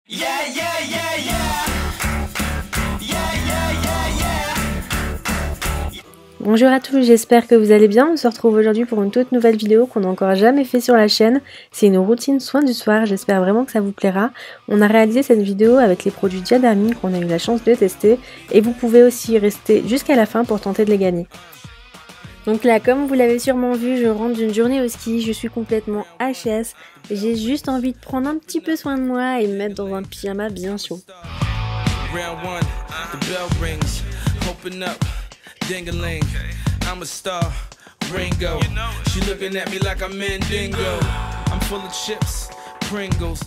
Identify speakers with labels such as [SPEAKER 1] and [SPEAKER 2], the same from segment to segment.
[SPEAKER 1] Yeah, yeah, yeah, yeah. Yeah, yeah, yeah, yeah.
[SPEAKER 2] Bonjour à tous, j'espère que vous allez bien. On se retrouve aujourd'hui pour une toute nouvelle vidéo qu'on n'a encore jamais fait sur la chaîne. C'est une routine soin du soir, j'espère vraiment que ça vous plaira. On a réalisé cette vidéo avec les produits Diadermine qu'on a eu la chance de tester et vous pouvez aussi rester jusqu'à la fin pour tenter de les gagner. Donc là, comme vous l'avez sûrement vu, je rentre d'une journée au ski, je suis complètement HS. J'ai juste envie de prendre un petit peu soin de moi et me mettre dans un pyjama bien chaud.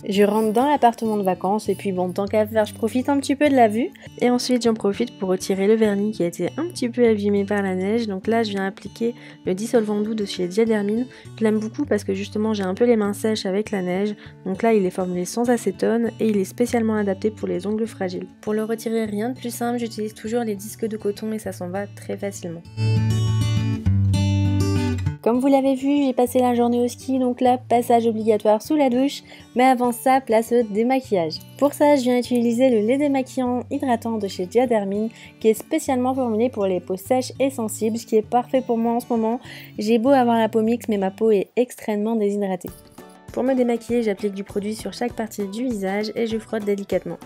[SPEAKER 2] Je rentre dans l'appartement de vacances et puis bon, tant qu'à faire, je profite un petit peu de la vue. Et ensuite, j'en profite pour retirer le vernis qui a été un petit peu abîmé par la neige. Donc là, je viens appliquer le dissolvant doux de chez Diadermine. Je l'aime beaucoup parce que justement, j'ai un peu les mains sèches avec la neige. Donc là, il est formulé sans acétone et il est spécialement adapté pour les ongles fragiles. Pour le retirer, rien de plus simple, j'utilise toujours les disques de coton et ça s'en va très facilement. Comme vous l'avez vu, j'ai passé la journée au ski, donc là, passage obligatoire sous la douche. Mais avant ça, place au démaquillage. Pour ça, je viens utiliser le lait démaquillant hydratant de chez Diadermine, qui est spécialement formulé pour les peaux sèches et sensibles, ce qui est parfait pour moi en ce moment. J'ai beau avoir la peau mixte, mais ma peau est extrêmement déshydratée. Pour me démaquiller, j'applique du produit sur chaque partie du visage et je frotte délicatement.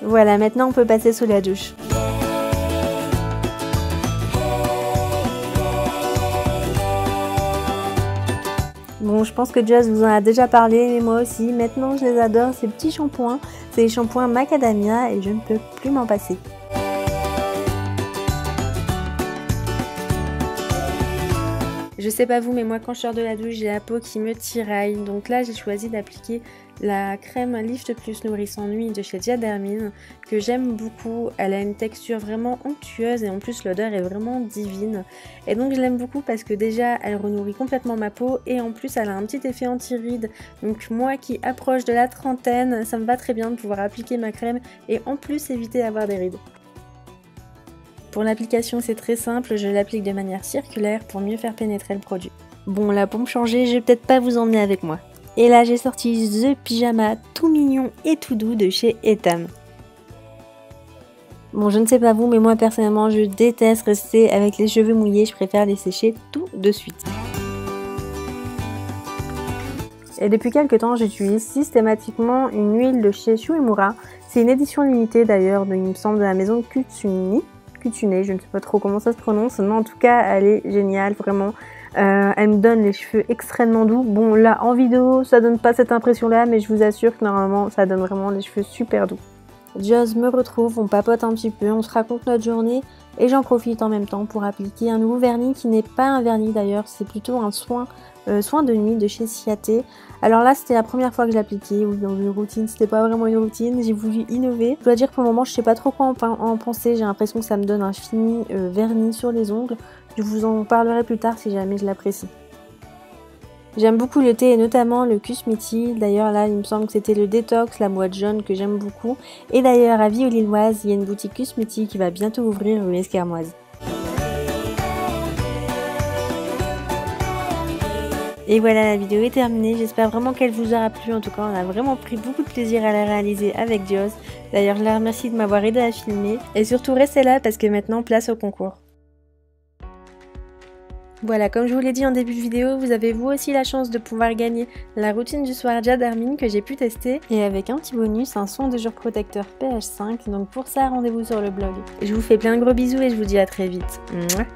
[SPEAKER 2] Voilà, maintenant on peut passer sous la douche. Bon, je pense que Joss vous en a déjà parlé, mais moi aussi. Maintenant, je les adore, ces petits shampoings. C'est les shampoings Macadamia et je ne peux plus m'en passer. Je sais pas vous, mais moi quand je sors de la douche, j'ai la peau qui me tiraille. Donc là, j'ai choisi d'appliquer la crème Lift Plus Nourrissant Nuit de chez Diadermine, que j'aime beaucoup. Elle a une texture vraiment onctueuse et en plus l'odeur est vraiment divine. Et donc je l'aime beaucoup parce que déjà, elle renourrit complètement ma peau et en plus, elle a un petit effet anti-rides. Donc moi qui approche de la trentaine, ça me va très bien de pouvoir appliquer ma crème et en plus éviter d'avoir des rides. Pour l'application, c'est très simple, je l'applique de manière circulaire pour mieux faire pénétrer le produit. Bon, là, pour me changer, je vais peut-être pas vous emmener avec moi. Et là, j'ai sorti The Pyjama tout mignon et tout doux de chez Etam. Bon, je ne sais pas vous, mais moi, personnellement, je déteste rester avec les cheveux mouillés, je préfère les sécher tout de suite. Et depuis quelques temps, j'utilise systématiquement une huile de chez Shuemura. C'est une édition limitée d'ailleurs, il me semble, de la maison Kutsune, je ne sais pas trop comment ça se prononce, mais en tout cas elle est géniale, vraiment. Elle me donne les cheveux extrêmement doux. Bon là en vidéo ça donne pas cette impression là, mais je vous assure que normalement ça donne vraiment les cheveux super doux. Joss me retrouve, on papote un petit peu, on se raconte notre journée et j'en profite en même temps pour appliquer un nouveau vernis qui n'est pas un vernis d'ailleurs, c'est plutôt un soin de nuit de chez Ciaté. Alors là c'était la première fois que je l'appliquais, oui, dans une routine, c'était pas vraiment une routine, j'ai voulu innover. Je dois dire que pour le moment je sais pas trop quoi en penser, j'ai l'impression que ça me donne un fini vernis sur les ongles. Je vous en parlerai plus tard si jamais je l'apprécie. J'aime beaucoup le thé et notamment le Kusmiti. D'ailleurs là il me semble que c'était le détox, la boîte jaune que j'aime beaucoup. Et d'ailleurs à Vieux-Lilloise il y a une boutique Kusmiti qui va bientôt ouvrir rue Esquermoise. Et voilà, la vidéo est terminée, j'espère vraiment qu'elle vous aura plu. En tout cas, on a vraiment pris beaucoup de plaisir à la réaliser avec Joss. D'ailleurs, je la remercie de m'avoir aidé à filmer. Et surtout, restez là parce que maintenant, place au concours. Voilà, comme je vous l'ai dit en début de vidéo, vous avez vous aussi la chance de pouvoir gagner la routine du soir Diadermine que j'ai pu tester. Et avec un petit bonus, un soin de jour protecteur pH 5. Donc pour ça, rendez-vous sur le blog. Je vous fais plein de gros bisous et je vous dis à très vite. Mouah.